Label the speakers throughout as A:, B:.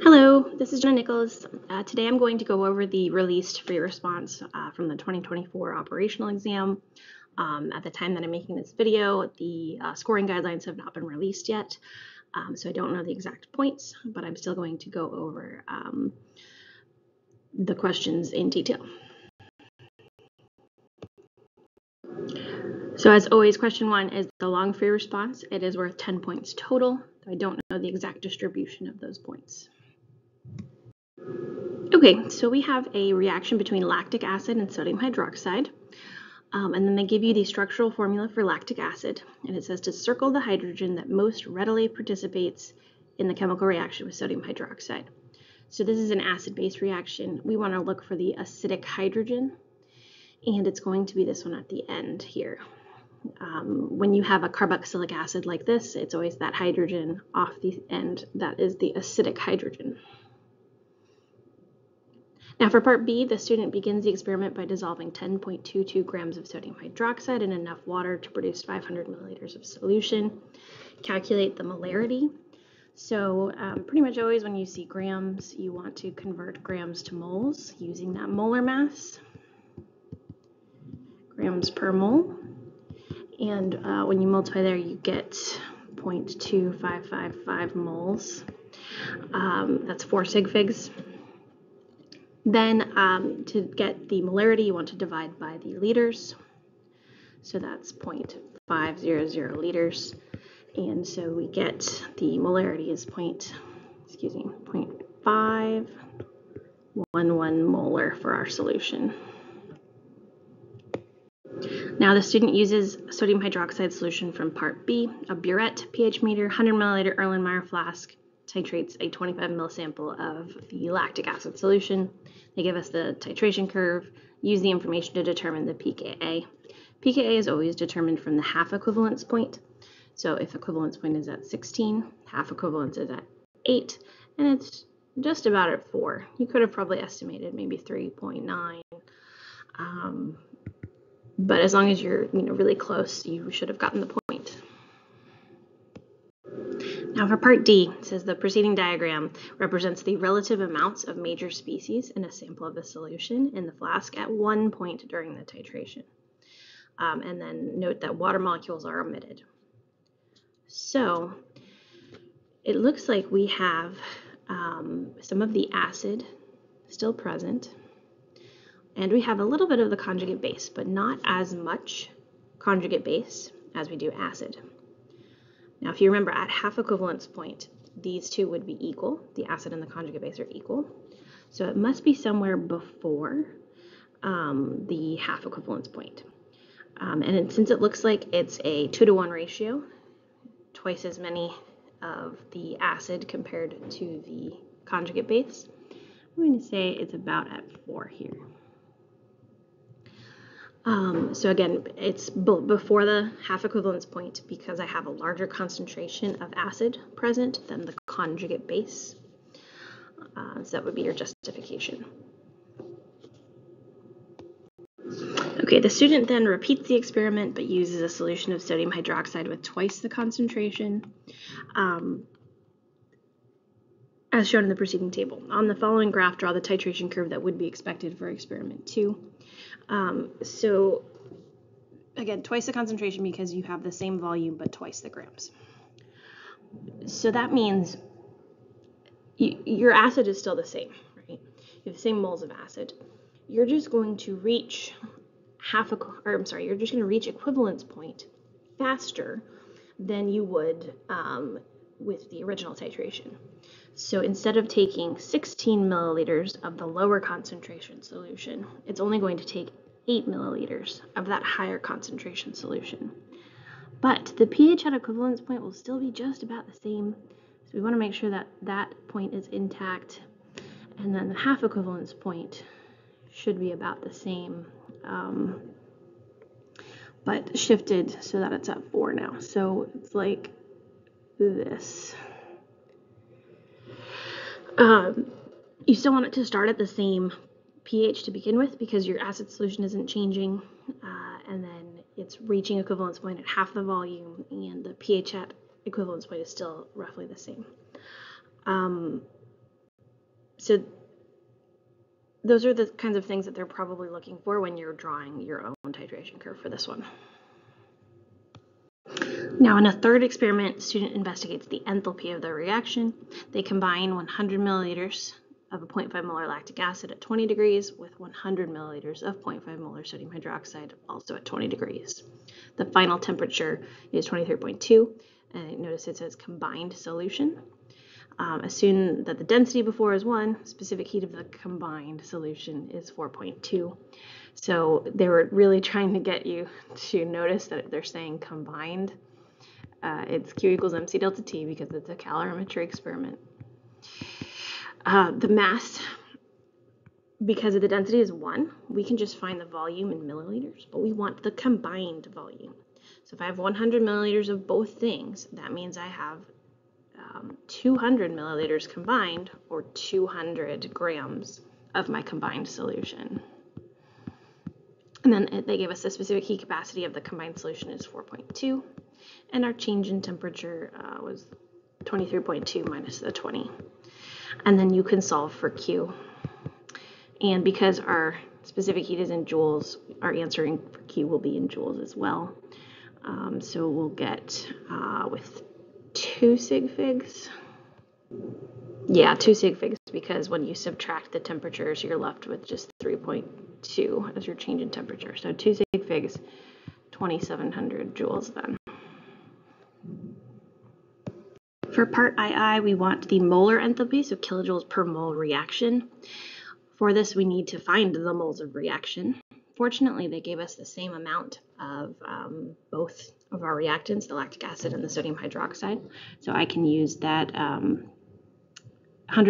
A: Hello, this is Jenna Nichols. Today I'm going to go over the released free response from the 2024 operational exam. At the time that I'm making this video, the scoring guidelines have not been released yet, so I don't know the exact points, but I'm still going to go over the questions in detail. So as always, question 1 is the long free response. It is worth 10 points total. I don't know the exact distribution of those points. Okay, so we have a reaction between lactic acid and sodium hydroxide. And then they give you the structural formula for lactic acid, and it says to circle the hydrogen that most readily participates in the chemical reaction with sodium hydroxide. So this is an acid-base reaction. We want to look for the acidic hydrogen, and it's going to be this one at the end here. When you have a carboxylic acid like this, it's always that hydrogen off the end that is the acidic hydrogen. Now for part B, the student begins the experiment by dissolving 10.22 grams of sodium hydroxide in enough water to produce 500 milliliters of solution. Calculate the molarity. So pretty much always when you see grams, you want to convert grams to moles using that molar mass, grams per mole. And when you multiply there, you get 0.2555 moles. That's 4 sig figs. Then to get the molarity, you want to divide by the liters. So that's 0.500 liters. And so we get the molarity is 0.511 molar for our solution. Now the student uses sodium hydroxide solution from part B, a burette pH meter, 100 milliliter Erlenmeyer flask, titrates a 25 ml sample of the lactic acid solution. They give us the titration curve, use the information to determine the pKa. pKa is always determined from the half equivalence point. So if equivalence point is at 16, half equivalence is at 8, and it's just about at 4. You could have probably estimated maybe 3.9. But as long as you're really close, you should have gotten the point. Now for part D, it says the preceding diagram represents the relative amounts of major species in a sample of the solution in the flask at one point during the titration. And then note that water molecules are omitted. So it looks like we have some of the acid still present, and we have a little bit of the conjugate base, but not as much conjugate base as we do acid. Now, if you remember, at half equivalence point, these two would be equal. The acid and the conjugate base are equal. So it must be somewhere before the half equivalence point. And since it looks like it's a 2-to-1 ratio, twice as many of the acid compared to the conjugate base, I'm going to say it's about at 4 here. So again, it's before the half equivalence point because I have a larger concentration of acid present than the conjugate base. So that would be your justification. Okay, the student then repeats the experiment but uses a solution of sodium hydroxide with twice the concentration, as shown in the preceding table. On the following graph, draw the titration curve that would be expected for experiment 2. So again, twice the concentration because you have the same volume but twice the grams. So that means your acid is still the same, right? You have the same moles of acid. You're just going to reach you're just going to reach equivalence point faster than you would with the original titration. So instead of taking 16 milliliters of the lower concentration solution, it's only going to take 8 milliliters of that higher concentration solution. But the pH at equivalence point will still be just about the same. So we want to make sure that that point is intact. And then the half equivalence point should be about the same, but shifted so that it's at 4 now. So it's like this. You still want it to start at the same pH to begin with because your acid solution isn't changing, and then it's reaching equivalence point at half the volume, and the pH at equivalence point is still roughly the same. So those are the kinds of things that they're probably looking for when you're drawing your own titration curve for this one. Now, in a third experiment, the student investigates the enthalpy of the reaction. They combine 100 milliliters of a 0.5 molar lactic acid at 20 degrees with 100 milliliters of 0.5 molar sodium hydroxide, also at 20 degrees. The final temperature is 23.2, and notice it says combined solution. Assume that the density before is 1, specific heat of the combined solution is 4.2. So they were really trying to get you to notice that they're saying combined. It's Q equals MC delta T because it's a calorimetry experiment. The mass, because of the density is 1, we can just find the volume in milliliters, but we want the combined volume. So if I have 100 milliliters of both things, that means I have 200 milliliters combined, or 200 grams of my combined solution. And then they gave us the specific heat capacity of the combined solution is 4.2, and our change in temperature was 23.2 minus the 20. And then you can solve for Q. And because our specific heat is in joules, our answering for Q will be in joules as well. So we'll get with 2 sig figs. Yeah, 2 sig figs, because when you subtract the temperatures, you're left with just 3.2 as your change in temperature. So 2 sig figs, 2,700 joules then. For part II, we want the molar enthalpy, so kilojoules per mole reaction. For this, we need to find the moles of reaction. Fortunately, they gave us the same amount of both of our reactants, the lactic acid and the sodium hydroxide. So I can use that 100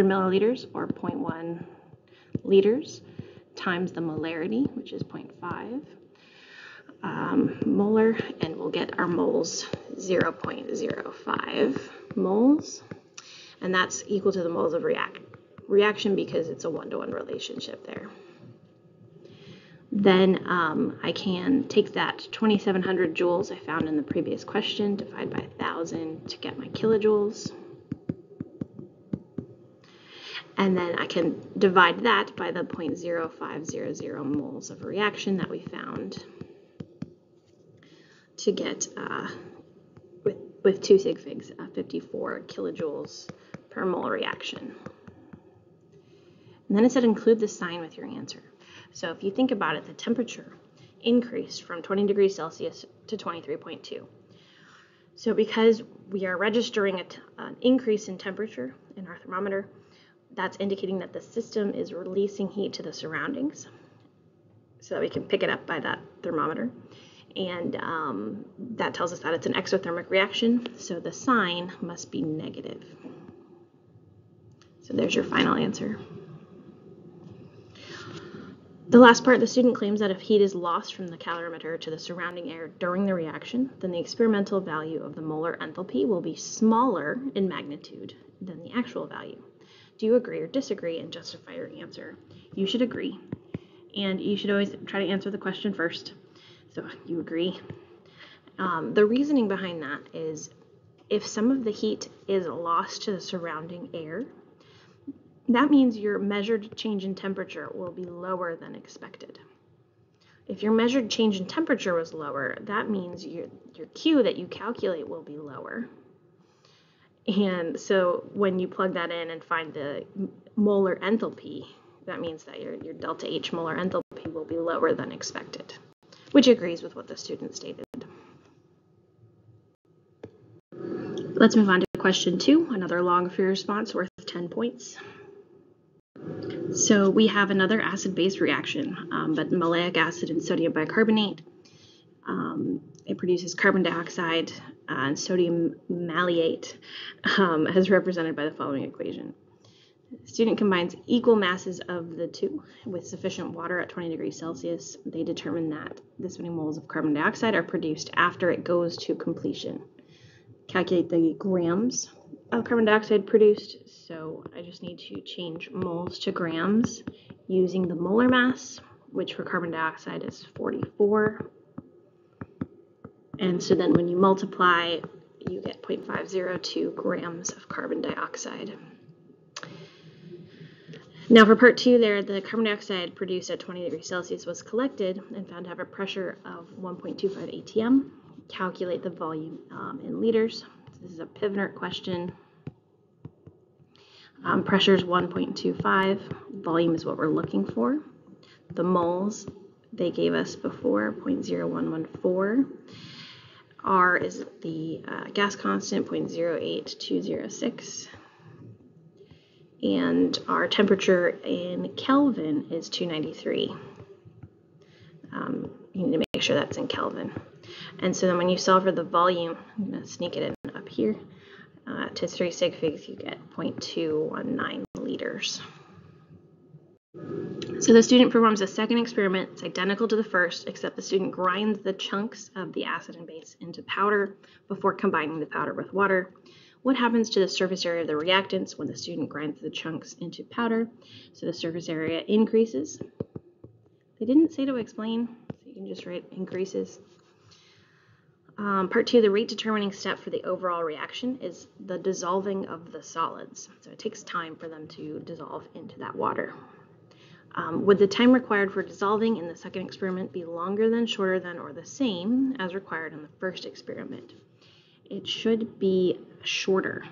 A: milliliters, or 0.1 liters, times the molarity, which is 0.5 molar, and we'll get our moles 0.05 moles. And that's equal to the moles of reaction because it's a one-to-one relationship there. Then I can take that 2,700 joules I found in the previous question, divide by 1,000 to get my kilojoules. And then I can divide that by the 0.0500 moles of reaction that we found to get, with 2 sig figs, 54 kilojoules per mole reaction. And then it said include the sign with your answer. So if you think about it, the temperature increased from 20 degrees Celsius to 23.2. So because we are registering an increase in temperature in our thermometer, that's indicating that the system is releasing heat to the surroundings so that we can pick it up by that thermometer. And that tells us that it's an exothermic reaction, so the sign must be negative. So there's your final answer. The last part, the student claims that if heat is lost from the calorimeter to the surrounding air during the reaction, then the experimental value of the molar enthalpy will be smaller in magnitude than the actual value. Do you agree or disagree, and justify your answer? You should agree, and you should always try to answer the question first. So you agree. The reasoning behind that is if some of the heat is lost to the surrounding air, that means your measured change in temperature will be lower than expected. If your measured change in temperature was lower, that means your Q that you calculate will be lower. And so when you plug that in and find the molar enthalpy, that means that your delta H molar enthalpy will be lower than expected, which agrees with what the student stated. Let's move on to question 2, another long free response worth 10 points. So we have another acid-base reaction, but maleic acid and sodium bicarbonate. It produces carbon dioxide and sodium maleate, as represented by the following equation. The student combines equal masses of the two with sufficient water at 20 degrees Celsius. They determine that this many moles of carbon dioxide are produced after it goes to completion. Calculate the grams of carbon dioxide produced. So I just need to change moles to grams using the molar mass, which for carbon dioxide is 44. And so then when you multiply, you get 0.502 grams of carbon dioxide. Now for part 2 there, the carbon dioxide produced at 20 degrees Celsius was collected and found to have a pressure of 1.25 atm. Calculate the volume in liters. This is a Pivnert question. Pressure is 1.25. Volume is what we're looking for. The moles they gave us before, 0.0114. R is the gas constant, 0.08206. And our temperature in Kelvin is 293. You need to make sure that's in Kelvin. And so then when you solve for the volume, I'm going to sneak it in up here, to 3 sig figs, you get 0.219 liters. So the student performs a second experiment. It's identical to the first, except the student grinds the chunks of the acid and base into powder before combining the powder with water. What happens to the surface area of the reactants when the student grinds the chunks into powder? So the surface area increases. They didn't say to explain, so you can just write increases. Part 2, the rate determining step for the overall reaction is the dissolving of the solids. So it takes time for them to dissolve into that water. Would the time required for dissolving in the second experiment be longer than, shorter than, or the same as required in the first experiment? It should be shorter.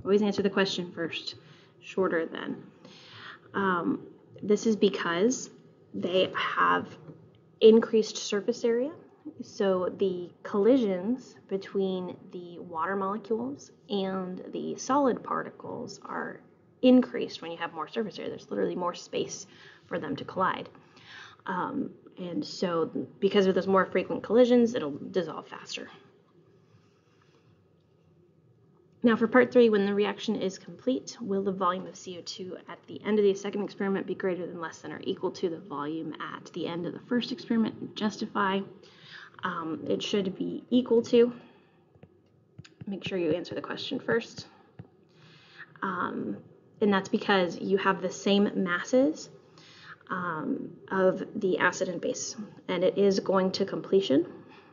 A: Always answer the question first. Shorter than. This is because they have increased surface area. So the collisions between the water molecules and the solid particles are increased when you have more surface area. There's literally more space for them to collide. And so because of those more frequent collisions, it'll dissolve faster. Now for part 3, when the reaction is complete, will the volume of CO2 at the end of the second experiment be greater than, less than, or equal to the volume at the end of the first experiment? Justify. It should be equal to. Make sure you answer the question first. And that's because you have the same masses of the acid and base, and it is going to completion.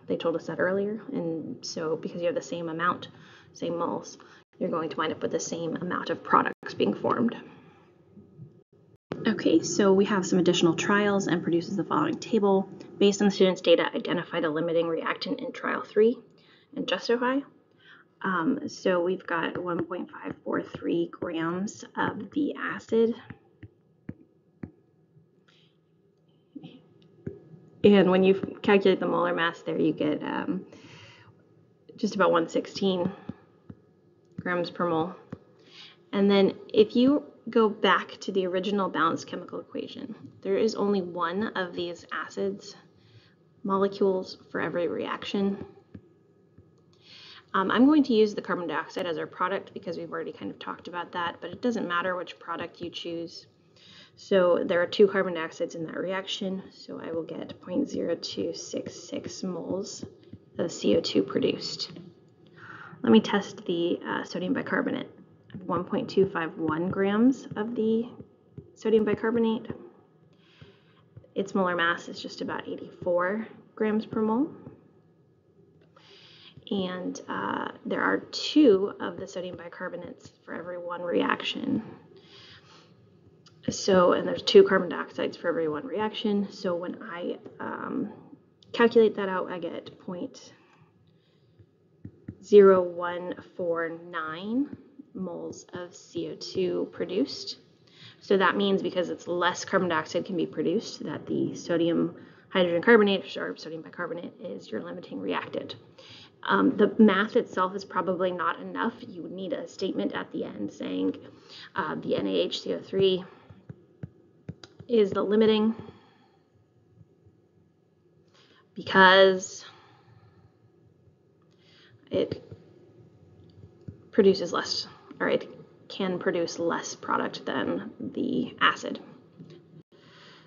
A: They told us that earlier, and so because you have the same amount, same moles, you're going to wind up with the same amount of products being formed. Okay, so we have some additional trials and produces the following table. Based on the student's data, identify the limiting reactant in trial 3 and justify. So we've got 1.543 grams of the acid. And when you calculate the molar mass there, you get just about 116 grams per mole. And then if you go back to the original balanced chemical equation, there is only one of these acids molecules for every reaction. I'm going to use the carbon dioxide as our product because we've already kind of talked about that, but it doesn't matter which product you choose. So there are 2 carbon dioxides in that reaction, so I will get 0.0266 moles of CO2 produced. Let me test the sodium bicarbonate. 1.251 grams of the sodium bicarbonate. Its molar mass is just about 84 grams per mole. And there are 2 of the sodium bicarbonates for every 1 reaction. So, and there's 2 carbon dioxides for every 1 reaction. So when I calculate that out, I get 0.0149 moles of CO2 produced. So that means because it's less carbon dioxide can be produced, that the sodium hydrogen carbonate or sodium bicarbonate is your limiting reactant. The math itself is probably not enough. You would need a statement at the end saying the NaHCO3 is the limiting because it produces less, or it can produce less product than the acid.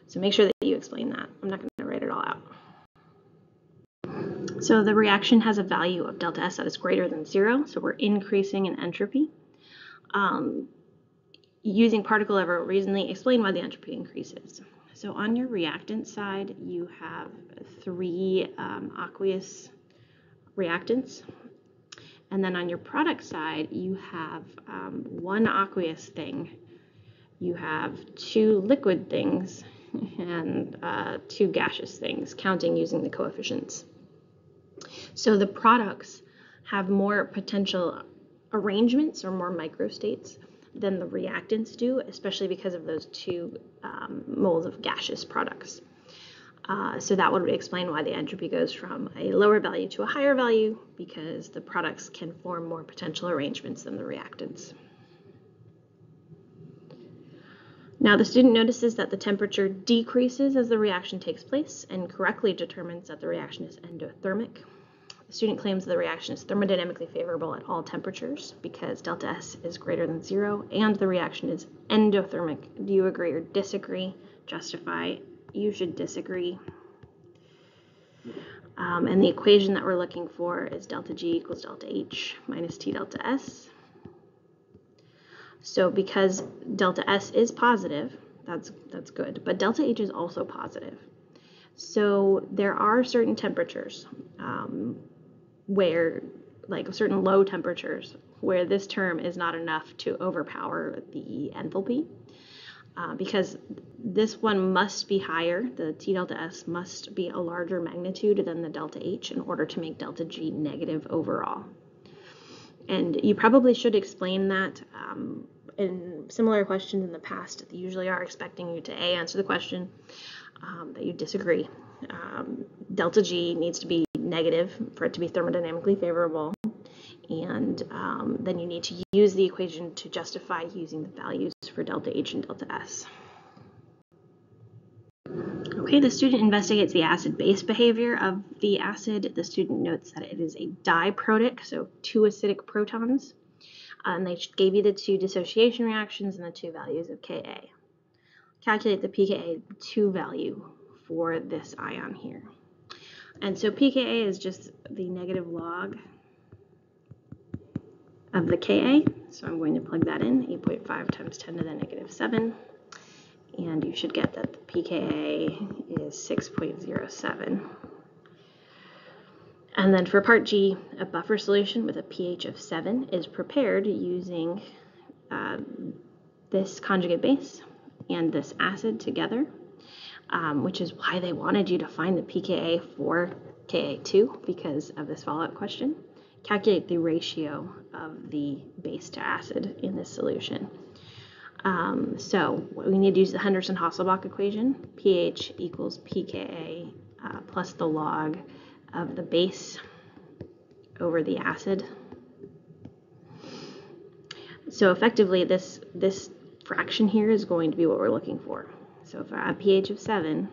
A: So make sure that you explain that. I'm not going to write it all out. So the reaction has a value of delta S that is greater than 0, so we're increasing in entropy. Using particle lever, reasonably explain why the entropy increases. So on your reactant side, you have 3 aqueous reactants. And then on your product side, you have 1 aqueous thing you have 2 liquid things and 2 gaseous things, counting using the coefficients. So the products have more potential arrangements or more microstates than the reactants do, especially because of those 2 moles of gaseous products. So that would explain why the entropy goes from a lower value to a higher value, because the products can form more potential arrangements than the reactants. Now the student notices that the temperature decreases as the reaction takes place and correctly determines that the reaction is endothermic. The student claims the reaction is thermodynamically favorable at all temperatures because delta S is greater than 0 and the reaction is endothermic. Do you agree or disagree? Justify. You should disagree. And the equation that we're looking for is delta G equals delta H minus T delta S. So because delta S is positive, that's good, but delta H is also positive. So there are certain temperatures where, like certain low temperatures, where this term is not enough to overpower the enthalpy. Because this one must be higher, the T delta S must be a larger magnitude than the delta H in order to make delta G negative overall. And you probably should explain that in similar questions in the past. They usually are expecting you to A, answer the question, that you disagree. Delta G needs to be negative for it to be thermodynamically favorable. And then you need to use the equation to justify using the values for delta H and delta S. Okay, the student investigates the acid-base behavior of the acid. The student notes that it is a diprotic, so 2 acidic protons. And they gave you the 2 dissociation reactions and the 2 values of Ka. Calculate the pKa2 value for this ion here. And so pKa is just the negative log of the Ka, so I'm going to plug that in, 8.5 times 10 to the negative 7, and you should get that the pKa is 6.07. And then for part G, a buffer solution with a pH of 7 is prepared using this conjugate base and this acid together, which is why they wanted you to find the pKa for Ka2 because of this follow-up question. Calculate the ratio of the base to acid in this solution. So we need to use the Henderson-Hasselbalch equation. pH equals pKa plus the log of the base over the acid. So effectively, this fraction here is going to be what we're looking for. So if I have pH of 7,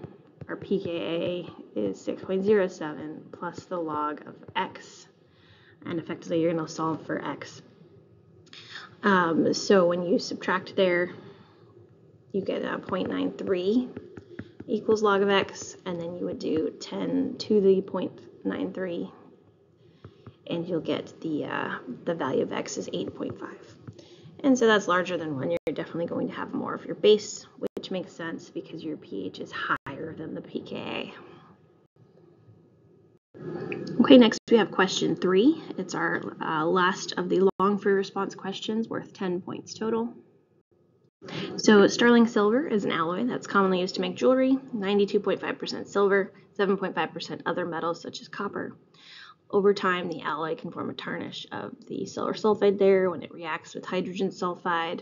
A: our pKa is 6.07 plus the log of x. And effectively, you're going to solve for x. So when you subtract there, you get 0.93 equals log of x, and then you would do 10 to the 0.93, and you'll get the value of x is 8.5. And so that's larger than 1. You're definitely going to have more of your base, which makes sense because your pH is higher than the pKa. Okay, next we have question 3. It's our last of the long free response questions, worth 10 points total. So sterling silver is an alloy that's commonly used to make jewelry, 92.5% silver, 7.5% other metals such as copper. Over time, the alloy can form a tarnish of the silver sulfide there when it reacts with hydrogen sulfide.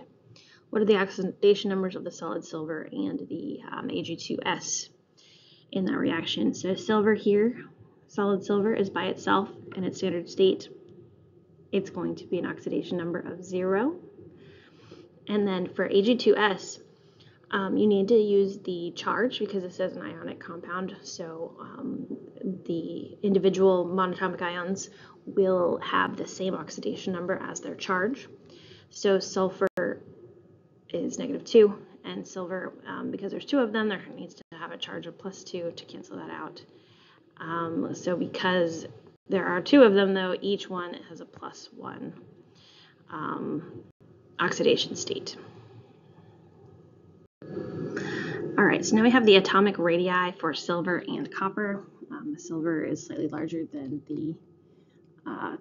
A: What are the oxidation numbers of the solid silver and the Ag2S in that reaction? So silver here, solid silver is by itself in its standard state. It's going to be an oxidation number of 0. And then for Ag2S, you need to use the charge because this is an ionic compound. So the individual monatomic ions will have the same oxidation number as their charge. So sulfur is -2, and silver, because there's 2 of them, there needs to have a charge of +2 to cancel that out. So because there are 2 of them, though, each one has a +1 oxidation state. All right, so now we have the atomic radii for silver and copper. Silver is slightly larger than the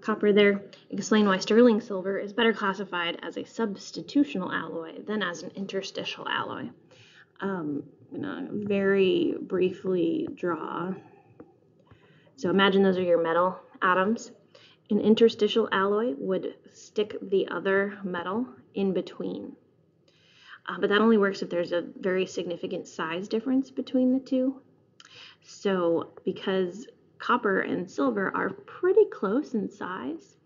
A: copper there. Explain why sterling silver is better classified as a substitutional alloy than as an interstitial alloy. I'm gonna very briefly draw. So imagine those are your metal atoms. An interstitial alloy would stick the other metal in between. But that only works if there's a very significant size difference between the two. So because copper and silver are pretty close in size,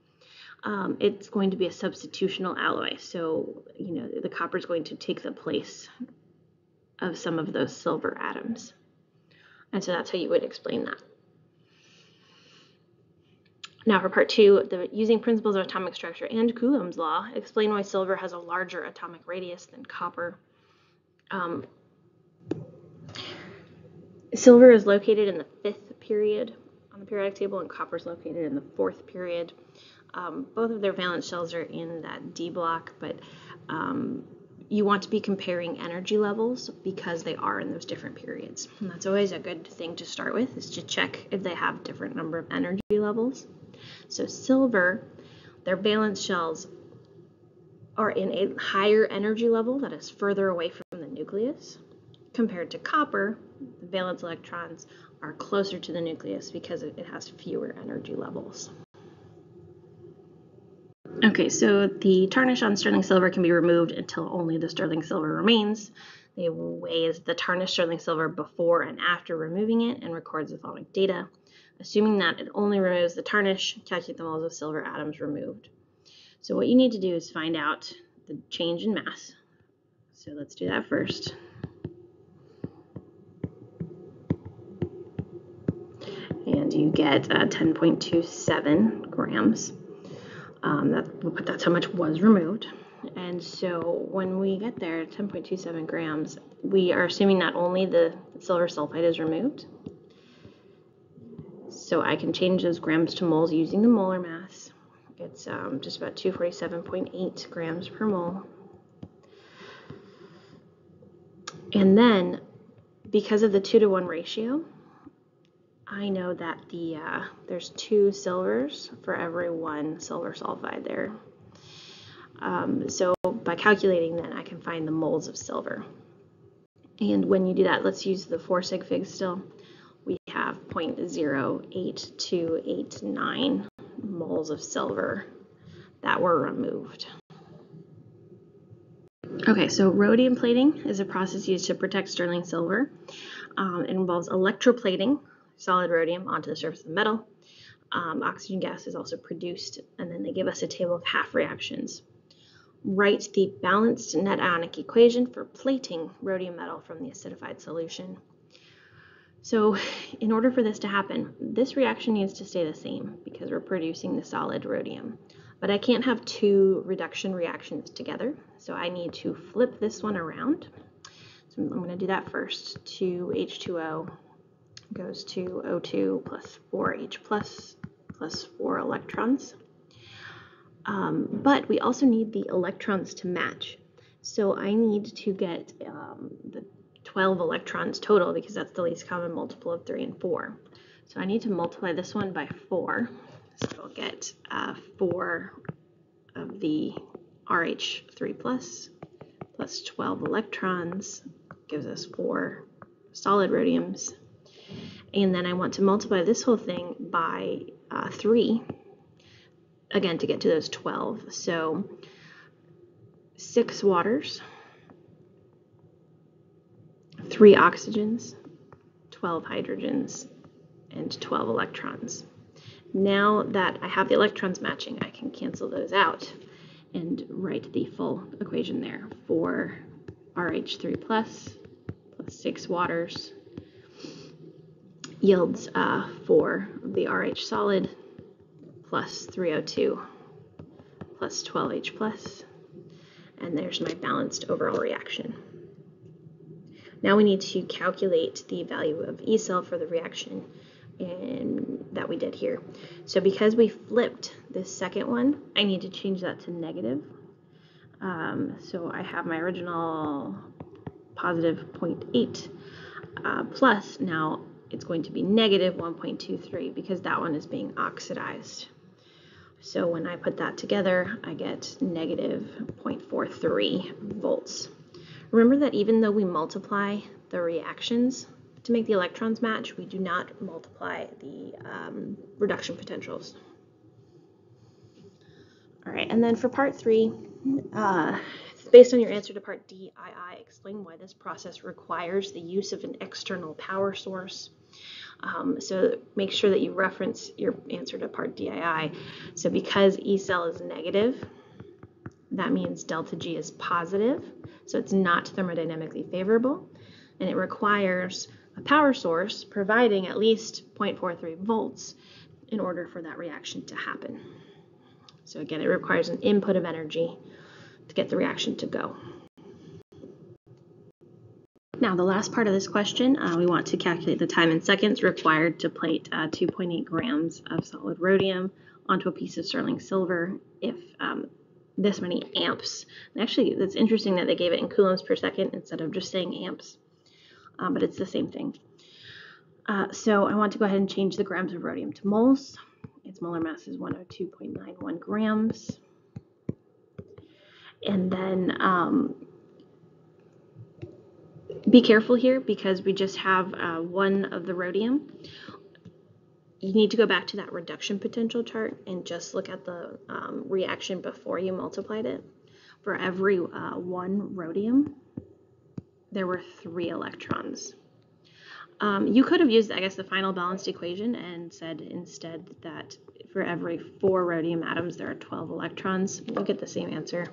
A: it's going to be a substitutional alloy. So, the copper is going to take the place of some of those silver atoms. And so that's how you would explain that. Now for part 2, using principles of atomic structure and Coulomb's law, explain why silver has a larger atomic radius than copper. Silver is located in the 5th period on the periodic table, and copper is located in the 4th period. Both of their valence shells are in that D block, but you want to be comparing energy levels because they are in those different periods. And that's always a good thing to start with, is to check if they have different number of energy levels. So silver, their valence shells are in a higher energy level that is further away from the nucleus, compared to copper. The valence electrons are closer to the nucleus because it has fewer energy levels. Okay, so the tarnish on sterling silver can be removed until only the sterling silver remains. They weigh the tarnished sterling silver before and after removing it and records the following data. Assuming that it only removes the tarnish, calculate the moles of silver atoms removed. So what you need to do is find out the change in mass. So let's do that first. And you get 10.27 grams. That's how much was removed. And so when we get there, 10.27 grams, we are assuming that only the silver sulfide is removed. So I can change those grams to moles using the molar mass. It's just about 247.8 grams per mole. And then, because of the 2-to-1 ratio, I know that there's 2 silvers for every 1 silver sulfide there. So by calculating that, I can find the moles of silver. And when you do that, let's use the 4 sig figs still. We have 0.08289 moles of silver that were removed. Okay, so rhodium plating is a process used to protect sterling silver. It involves electroplating solid rhodium onto the surface of the metal. Oxygen gas is also produced, and then they give us a table of half reactions. Write the balanced net ionic equation for plating rhodium metal from the acidified solution. So in order for this to happen, this reaction needs to stay the same because we're producing the solid rhodium. But I can't have 2 reduction reactions together, so I need to flip this one around. So I'm going to do that first. 2H2O goes to O2 plus 4H plus 4 electrons. But we also need the electrons to match. So I need to get the 12 electrons total because that's the least common multiple of 3 and 4. So I need to multiply this one by 4. So I'll get 4 of the RH3 plus 12 electrons gives us 4 solid rhodiums. And then I want to multiply this whole thing by 3, again, to get to those 12. So 6 waters, 3 oxygens, 12 hydrogens, and 12 electrons. Now that I have the electrons matching, I can cancel those out and write the full equation there. 4 RH3 plus 6 waters yields 4 of the RH solid plus 3O2 plus 12H plus, and there's my balanced overall reaction. Now we need to calculate the value of E cell for the reaction that we did here. So because we flipped this second one, I need to change that to negative. So I have my original positive 0.8 plus, now it's going to be negative 1.23 because that one is being oxidized. So when I put that together, I get negative 0.43 volts. Remember that even though we multiply the reactions to make the electrons match, we do not multiply the reduction potentials. All right, and then for part 3, based on your answer to part D, explain why this process requires the use of an external power source. So make sure that you reference your answer to part DII. So because E cell is negative, that means delta G is positive, so it's not thermodynamically favorable, and it requires a power source providing at least 0.43 volts in order for that reaction to happen. So again, it requires an input of energy to get the reaction to go. Now, the last part of this question, we want to calculate the time in seconds required to plate 2.8 grams of solid rhodium onto a piece of sterling silver if this many amps. And actually, it's interesting that they gave it in coulombs per second instead of just saying amps, but it's the same thing. So I want to go ahead and change the grams of rhodium to moles. Its molar mass is 102.91 grams. And then be careful here because we just have 1 of the rhodium. You need to go back to that reduction potential chart and just look at the reaction before you multiplied it. For every 1 rhodium, there were 3 electrons. You could have used, I guess, the final balanced equation and said instead that for every 4 rhodium atoms, there are 12 electrons. You'll get the same answer.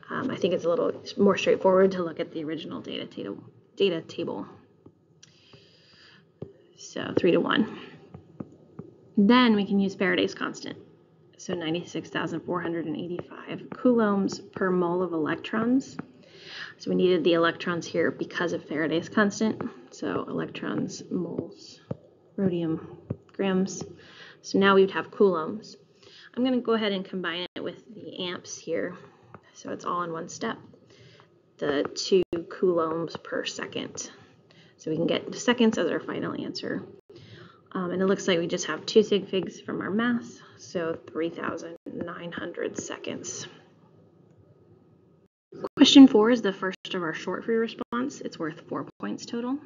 A: I think it's a little more straightforward to look at the original data table. So 3 to 1. Then we can use Faraday's constant. So 96,485 coulombs per mole of electrons. So we needed the electrons here because of Faraday's constant. So electrons, moles, rhodium, grams. So now we would have coulombs. I'm going to go ahead and combine it with the amps here. So it's all in one step. The 2 coulombs per second. So we can get seconds as our final answer. And it looks like we just have 2 sig figs from our mass, so 3,900 seconds. Question 4 is the first of our short free response. It's worth 4 points total.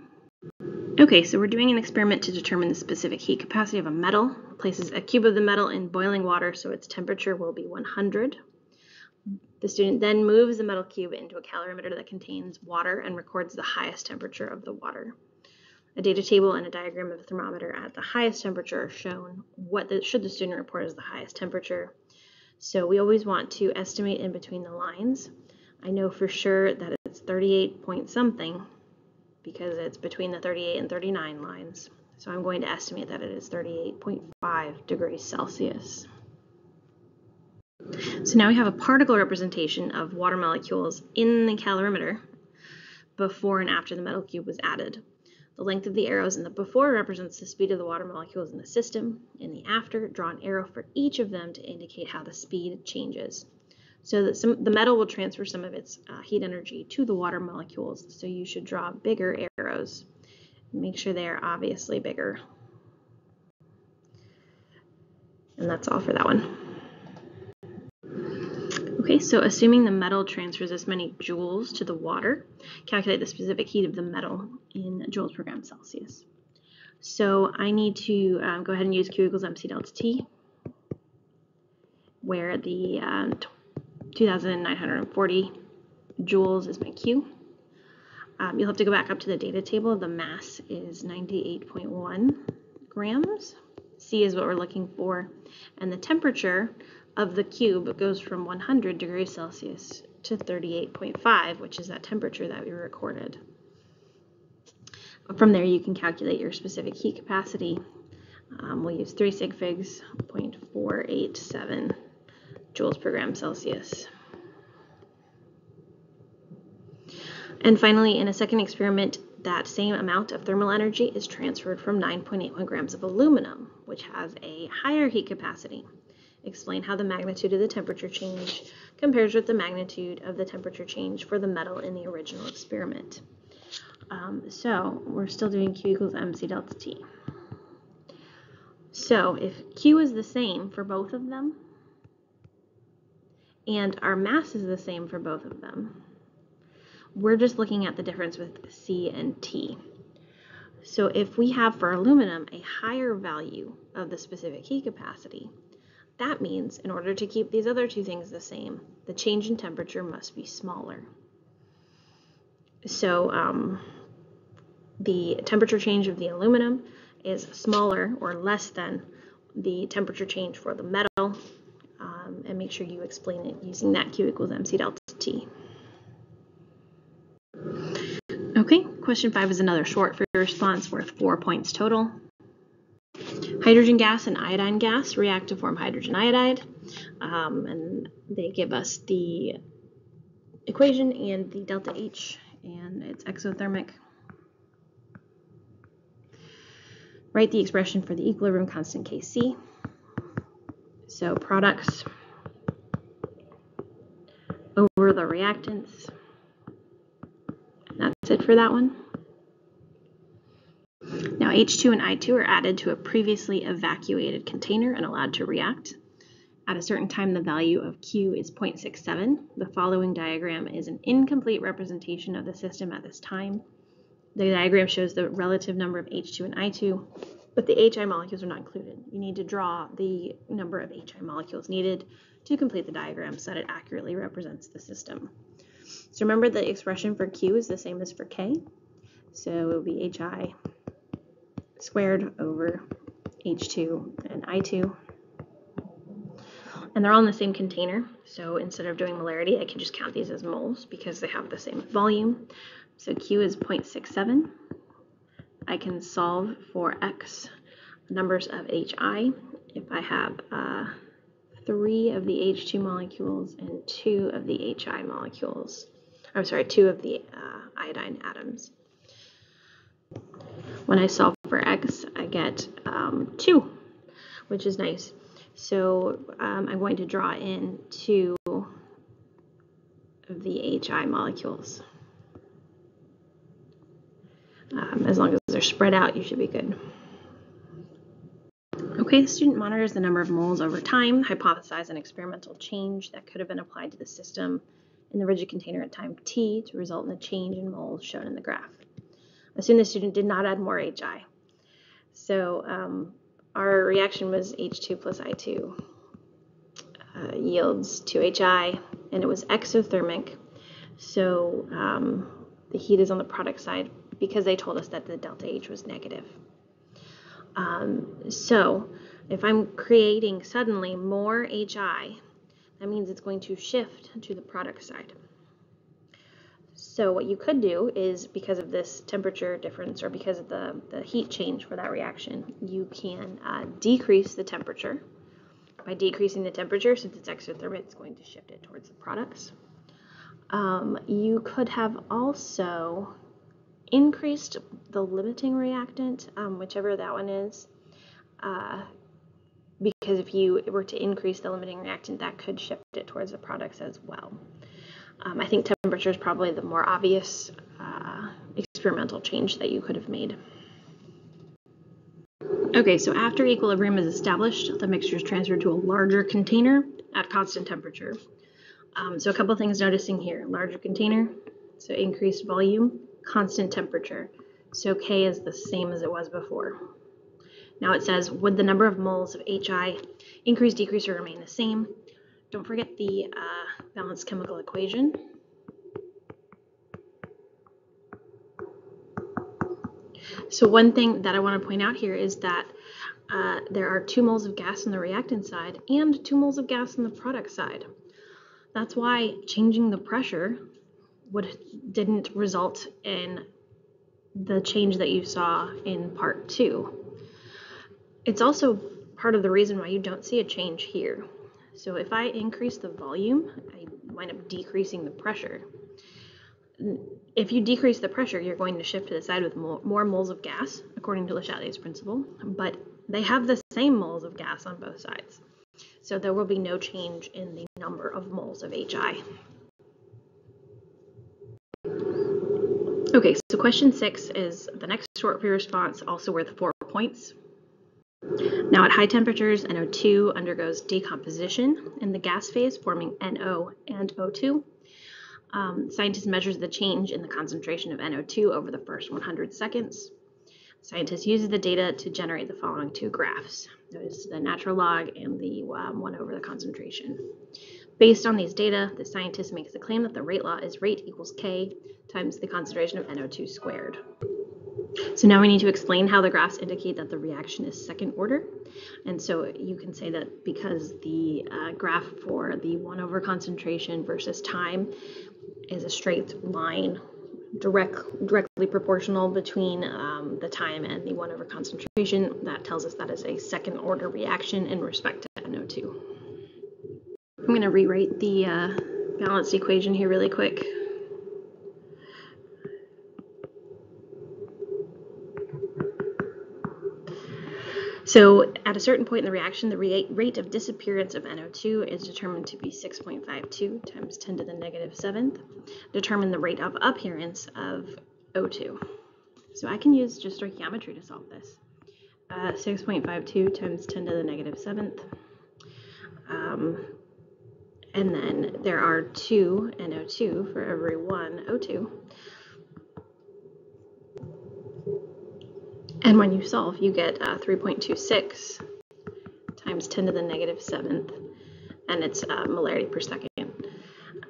A: Okay, so we're doing an experiment to determine the specific heat capacity of a metal. Places a cube of the metal in boiling water, so its temperature will be 100. The student then moves the metal cube into a calorimeter that contains water and records the highest temperature of the water. A data table and a diagram of the thermometer at the highest temperature are shown. Should the student report as the highest temperature? So we always want to estimate in between the lines. I know for sure that it's 38 point something because it's between the 38 and 39 lines. So I'm going to estimate that it is 38.5 degrees Celsius. So now we have a particle representation of water molecules in the calorimeter before and after the metal cube was added. The length of the arrows in the before represents the speed of the water molecules in the system. In the after, draw an arrow for each of them to indicate how the speed changes. So that the metal will transfer some of its heat energy to the water molecules, so you should draw bigger arrows. Make sure they are obviously bigger. And that's all for that one. Okay, so assuming the metal transfers this many joules to the water, calculate the specific heat of the metal in joules per gram Celsius. So I need to go ahead and use Q equals MC delta T, where the 2,940 joules is my Q. You'll have to go back up to the data table. The mass is 98.1 grams. C is what we're looking for. And the temperature of the cube goes from 100 degrees Celsius to 38.5, which is that temperature that we recorded. From there, you can calculate your specific heat capacity. We'll use 3 sig figs, 0.487 joules per gram Celsius. And finally, in a second experiment, that same amount of thermal energy is transferred from 9.81 grams of aluminum, which has a higher heat capacity. Explain how the magnitude of the temperature change compares with the magnitude of the temperature change for the metal in the original experiment. So we're still doing Q equals MC delta T. So if Q is the same for both of them, and our mass is the same for both of them. We're just looking at the difference with C and T. So if we have for aluminum a higher value of the specific heat capacity, that means in order to keep these other two things the same, the change in temperature must be smaller. So the temperature change of the aluminum is smaller or less than the temperature change for the metal, and make sure you explain it using that Q equals MC delta T. Okay, question 5 is another short for your response worth 4 points total. Hydrogen gas and iodine gas react to form hydrogen iodide, and they give us the equation and the delta H, and it's exothermic. Write the expression for the equilibrium constant Kc. So products over the reactants. That's it for that one. Now H2 and I2 are added to a previously evacuated container and allowed to react. At a certain time, the value of Q is 0.67. The following diagram is an incomplete representation of the system at this time. The diagram shows the relative number of H2 and I2, but the HI molecules are not included. You need to draw the number of HI molecules needed to complete the diagram so that it accurately represents the system. So remember the expression for Q is the same as for K. So it will be HI squared over H2 and I2. And they're all in the same container. So instead of doing molarity, I can just count these as moles because they have the same volume. So Q is 0.67. I can solve for X numbers of HI if I have 3 of the H2 molecules and 2 of the HI molecules. I'm sorry, 2 of the iodine atoms. When I solve for X, I get 2, which is nice. So I'm going to draw in 2 of the HI molecules. As long as they're spread out, you should be good. Okay, the student monitors the number of moles over time, hypothesize an experimental change that could have been applied to the system in the rigid container at time t to result in the change in moles shown in the graph. Assume the student did not add more HI. So our reaction was H2 plus I2 yields 2 HI, and it was exothermic. So the heat is on the product side because they told us that the delta H was negative. So if I'm creating suddenly more HI, that means it's going to shift to the product side. So what you could do is, because of this temperature difference or because of the heat change for that reaction, you can decrease the temperature. By decreasing the temperature, since it's exothermic, it's going to shift it towards the products. You could have also increased the limiting reactant, whichever that one is, because if you were to increase the limiting reactant, that could shift it towards the products as well. I think temperature is probably the more obvious experimental change that you could have made. Okay, so after equilibrium is established, the mixture is transferred to a larger container at constant temperature. So a couple things noticing here. Larger container, so increased volume, constant temperature. So K is the same as it was before. Now it says, would the number of moles of HI increase, decrease, or remain the same? Don't forget the balanced chemical equation. So one thing that I want to point out here is that there are 2 moles of gas on the reactant side and 2 moles of gas on the product side. That's why changing the pressure didn't result in the change that you saw in part 2. It's also part of the reason why you don't see a change here. So if I increase the volume, I wind up decreasing the pressure. If you decrease the pressure, you're going to shift to the side with more moles of gas, according to Le Chatelier's principle, but they have the same moles of gas on both sides. So there will be no change in the number of moles of HI. Okay, so question 6 is the next short for your response, also worth 4 points. Now at high temperatures, NO2 undergoes decomposition in the gas phase, forming NO and O2. Scientists measure the change in the concentration of NO2 over the first 100 seconds. Scientists use the data to generate the following two graphs. Notice the natural log and the 1 over the concentration. Based on these data, the scientist makes the claim that the rate law is rate equals K times the concentration of NO2 squared. So now we need to explain how the graphs indicate that the reaction is second order. And so you can say that because the graph for the 1 over concentration versus time is a straight line directly proportional between the time and the 1 over concentration, that tells us that is a second order reaction in respect to NO2. I'm going to rewrite the balanced equation here really quick. So at a certain point in the reaction, the rate of disappearance of NO2 is determined to be 6.52 times 10 to the negative 7th. Determine the rate of appearance of O2. So I can use just stoichiometry to solve this. 6.52 times 10 to the negative 7th. And then there are 2 NO2 for every 1 O2. And when you solve, you get 3.26 times 10 to the negative 7th, and it's molarity per second,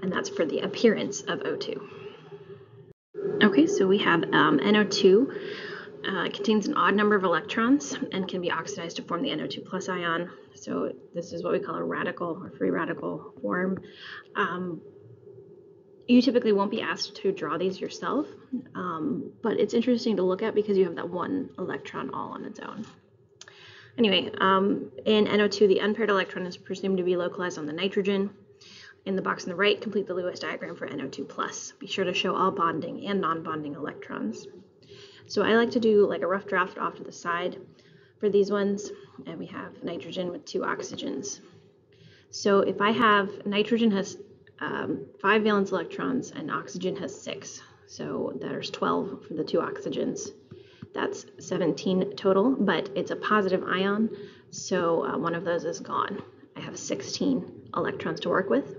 A: and that's for the appearance of O2. Okay, so we have NO2 contains an odd number of electrons and can be oxidized to form the NO2 plus ion. So this is what we call a radical or free radical form. You typically won't be asked to draw these yourself, but it's interesting to look at because you have that one electron all on its own. Anyway, in NO2, the unpaired electron is presumed to be localized on the nitrogen. In the box on the right, complete the Lewis diagram for NO2+. Be sure to show all bonding and non-bonding electrons. So I like to do like a rough draft off to the side for these ones, and we have nitrogen with 2 oxygens. So if I have nitrogen has 5 valence electrons and oxygen has 6, so there's 12 for the 2 oxygens. That's 17 total, but it's a positive ion, so one of those is gone. I have 16 electrons to work with.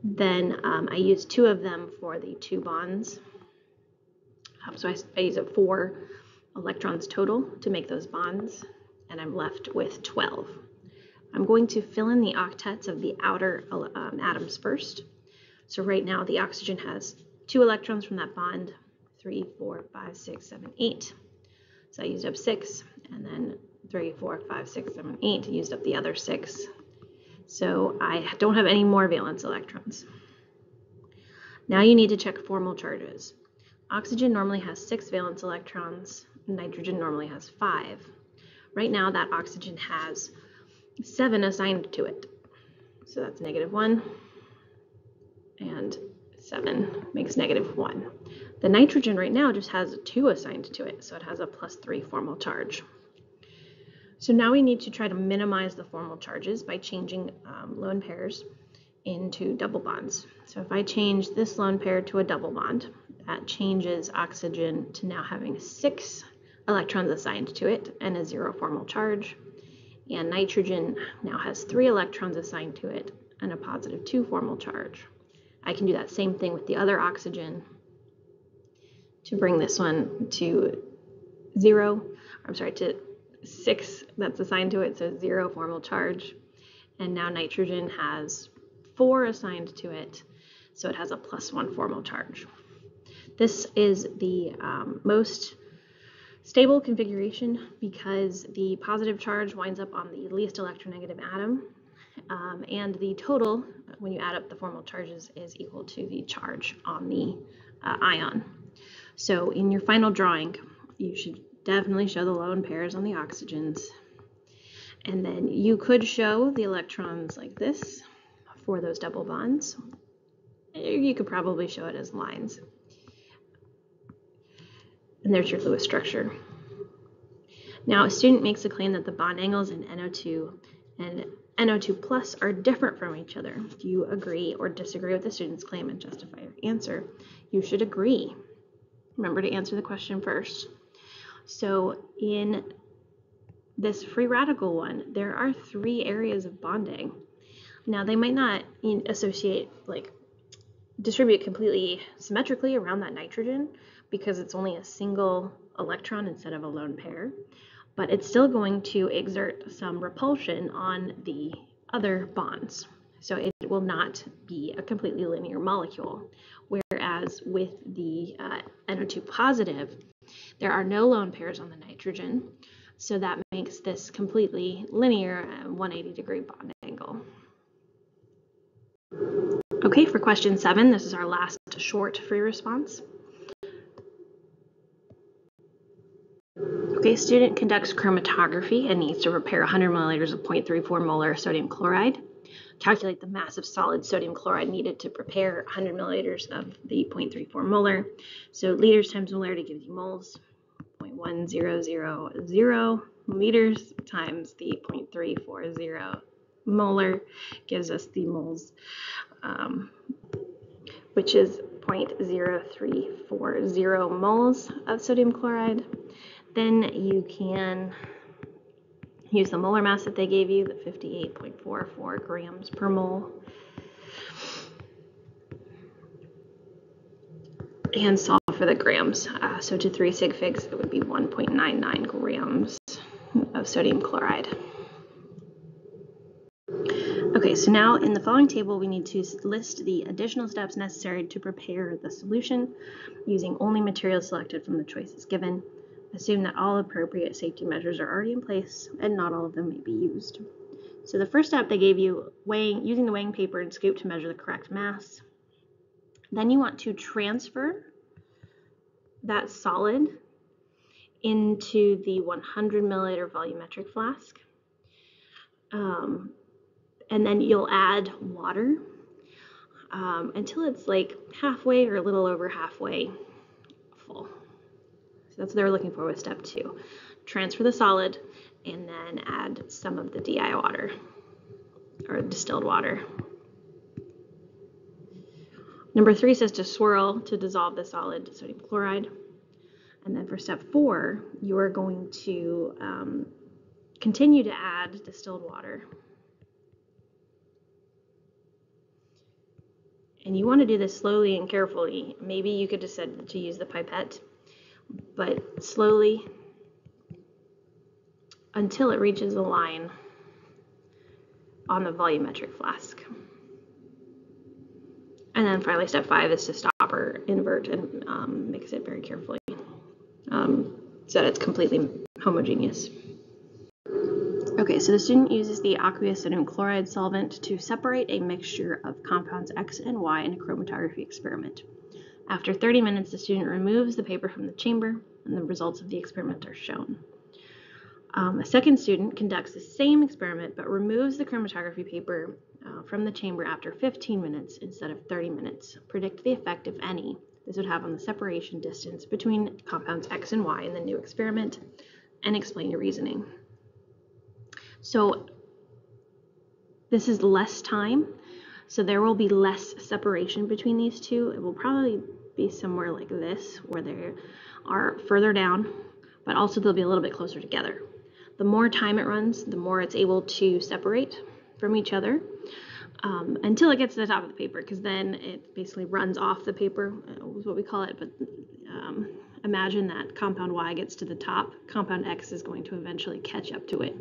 A: Then I use 2 of them for the 2 bonds. So I use 4 electrons total to make those bonds, and I'm left with 12. I'm going to fill in the octets of the outer atoms first. So right now the oxygen has 2 electrons from that bond, 3, 4, 5, 6, 7, 8. So I used up 6, and then 3, 4, 5, 6, 7, 8, used up the other 6. So I don't have any more valence electrons. Now you need to check formal charges. Oxygen normally has 6 valence electrons, nitrogen normally has 5. Right now that oxygen has 7 assigned to it. So that's -1, and 7 makes -1. The nitrogen right now just has 2 assigned to it, so it has a +3 formal charge. So now we need to try to minimize the formal charges by changing lone pairs into double bonds. So if I change this lone pair to a double bond, that changes oxygen to now having 6 electrons assigned to it and a 0 formal charge. And nitrogen now has 3 electrons assigned to it and a +2 formal charge. I can do that same thing with the other oxygen to bring this one to 6 that's assigned to it, so 0 formal charge. And now nitrogen has 4 assigned to it, so it has a +1 formal charge. This is the most stable configuration because the positive charge winds up on the least electronegative atom, and the total, when you add up the formal charges, is equal to the charge on the ion. So in your final drawing, you should definitely show the lone pairs on the oxygens, and then you could show the electrons like this for those double bonds. You could probably show it as lines. And there's your Lewis structure. Now, a student makes a claim that the bond angles in NO2 and NO2+ are different from each other. Do you agree or disagree with the student's claim and justify your answer? You should agree. Remember to answer the question first. So in this free radical one, there are 3 areas of bonding. Now, they might not distribute completely symmetrically around that nitrogen because it's only a single electron instead of a lone pair, but it's still going to exert some repulsion on the other bonds. So it will not be a completely linear molecule. Whereas with the NO2 positive, there are no lone pairs on the nitrogen, so that makes this completely linear 180-degree bond angle. Okay, for question 7, this is our last short free response. Okay, student conducts chromatography and needs to prepare 100 milliliters of 0.34 molar sodium chloride. Calculate the mass of solid sodium chloride needed to prepare 100 milliliters of the 0.34 molar. So liters times molarity gives you moles. 0.1000 liters times the 0.340 molar gives us the moles, which is 0.0340 moles of sodium chloride. Then you can use the molar mass that they gave you, the 58.44 grams per mole, and solve for the grams. So to 3 sig figs, it would be 1.99 grams of sodium chloride. Okay, so now in the following table, we need to list the additional steps necessary to prepare the solution using only materials selected from the choices given. Assume that all appropriate safety measures are already in place and not all of them may be used. So the first step they gave you, using the weighing paper and scoop to measure the correct mass. Then you want to transfer that solid into the 100 milliliter volumetric flask. And then you'll add water until it's like halfway or a little over halfway full. So that's what they're looking for with step 2. Transfer the solid and then add some of the DI water or distilled water. Number 3 says to swirl to dissolve the solid sodium chloride. And then for step 4, you are going to continue to add distilled water. And you want to do this slowly and carefully. Maybe you could decide to use the pipette, but slowly until it reaches a line on the volumetric flask. And then finally, step 5 is to stop or invert and mix it very carefully so that it's completely homogeneous. Okay, so the student uses the aqueous sodium chloride solvent to separate a mixture of compounds X and Y in a chromatography experiment. After 30 minutes, the student removes the paper from the chamber and the results of the experiment are shown. A second student conducts the same experiment but removes the chromatography paper from the chamber after 15 minutes instead of 30 minutes. Predict the effect, if any, this would have on the separation distance between compounds X and Y in the new experiment, and explain your reasoning. So this is less time, so there will be less separation between these two. It will probably be somewhere like this, where they are further down, but also they'll be a little bit closer together. The more time it runs, the more it's able to separate from each other until it gets to the top of the paper, because then it basically runs off the paper, is what we call it. But imagine that compound Y gets to the top, compound X is going to eventually catch up to it.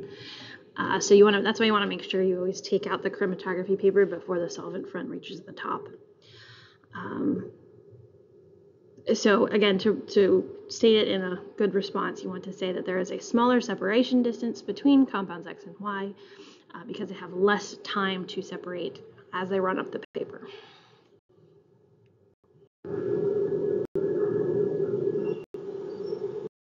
A: So that's why you want to make sure you always take out the chromatography paper before the solvent front reaches the top. So again, to state it in a good response, you want to say that there is a smaller separation distance between compounds X and Y because they have less time to separate as they run up the paper.